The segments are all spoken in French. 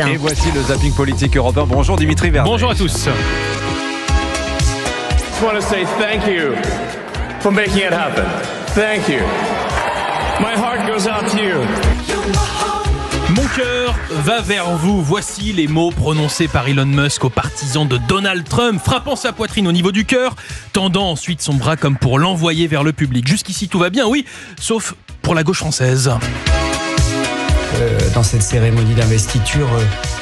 Et voici le zapping politique européen. Bonjour Dimitri Vernet. Bonjour à tous. I just want to say thank you for making it happen. Thank you. My heart goes out to you. Mon cœur va vers vous. Voici les mots prononcés par Elon Musk aux partisans de Donald Trump, frappant sa poitrine au niveau du cœur, tendant ensuite son bras comme pour l'envoyer vers le public. Jusqu'ici tout va bien, oui, sauf pour la gauche française. Dans cette cérémonie d'investiture,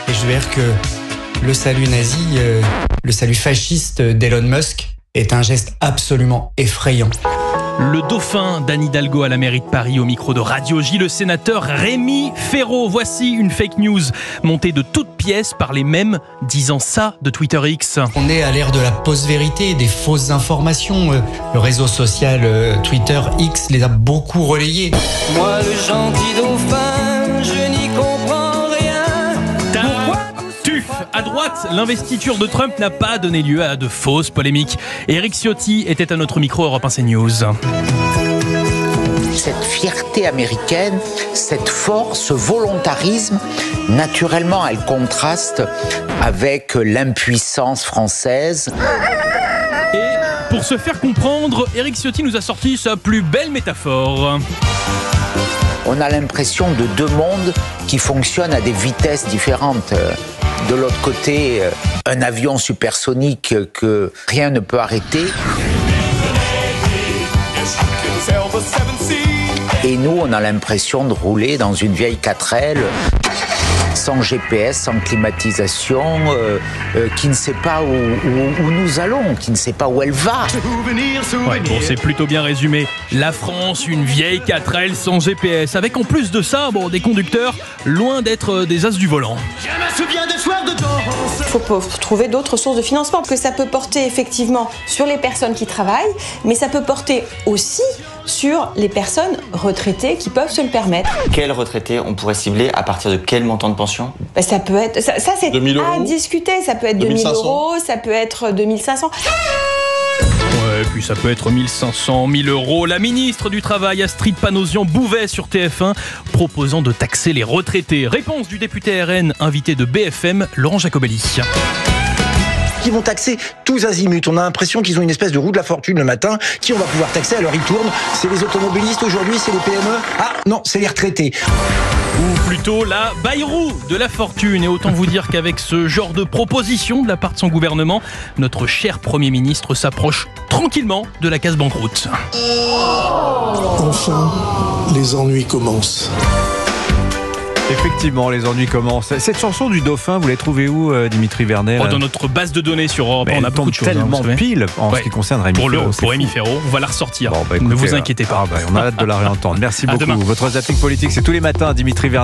et je veux dire que le salut nazi, le salut fasciste d'Elon Musk est un geste absolument effrayant. Le dauphin d'Anne Hidalgo à la mairie de Paris au micro de Radio J, le sénateur Rémi Féraud. Voici une fake news montée de toutes pièces par les mêmes disant ça de Twitter X. On est à l'ère de la post-vérité, des fausses informations. Le réseau social Twitter X les a beaucoup relayées. Moi le gentil dauphin, je n'y comprends rien. Tuf. À droite, l'investiture de Trump n'a pas donné lieu à de fausses polémiques. Éric Ciotti était à notre micro Europe 1 CNews. Cette fierté américaine, cette force, ce volontarisme, naturellement, elle contraste avec l'impuissance française. Et pour se faire comprendre, Éric Ciotti nous a sorti sa plus belle métaphore. On a l'impression de deux mondes qui fonctionnent à des vitesses différentes. De l'autre côté, un avion supersonique que rien ne peut arrêter. Et nous, on a l'impression de rouler dans une vieille 4L, sans GPS, sans climatisation, qui ne sait pas où nous allons, qui ne sait pas où elle va. Ouais, bon, c'est plutôt bien résumé. La France, une vieille 4L sans GPS, avec en plus de ça, des conducteurs loin d'être des as du volant. Il faut trouver d'autres sources de financement, parce que ça peut porter effectivement sur les personnes qui travaillent, mais ça peut porter aussi sur les personnes retraitées qui peuvent se le permettre. Quels retraités on pourrait cibler à partir de quel montant de pension ? Ça peut être, ça c'est à discuter, ça peut être 2000 euros, ça peut être 2500. Ouais, puis ça peut être 1500, 1000 euros. La ministre du Travail, Astrid Panosyan-Bouvet sur TF1, proposant de taxer les retraités. Réponse du député RN, invité de BFM, Laurent Jacobelli. Qui vont taxer tous azimuts. On a l'impression qu'ils ont une espèce de roue de la fortune le matin. Qui on va pouvoir taxer? Alors ils tournent. C'est les automobilistes aujourd'hui, c'est les PME. Ah non, c'est les retraités. Ou plutôt la Bayrou de la fortune. Et autant vous dire qu'avec ce genre de proposition de la part de son gouvernement, notre cher Premier ministre s'approche tranquillement de la case banqueroute. Enfin, les ennuis commencent. Effectivement, les ennuis commencent. Cette chanson du dauphin, vous l'avez trouvée où, Dimitri Vernet? Dans notre base de données sur Europe, on a beaucoup de choses. Tellement pile en ce qui concerne Rémi Féraud. Pour Rémi Féraud, on va la ressortir. Écoutez, ne vous inquiétez pas. On a hâte de la réentendre. Merci beaucoup. Demain. Votre zapping politique, c'est tous les matins, Dimitri Vernet.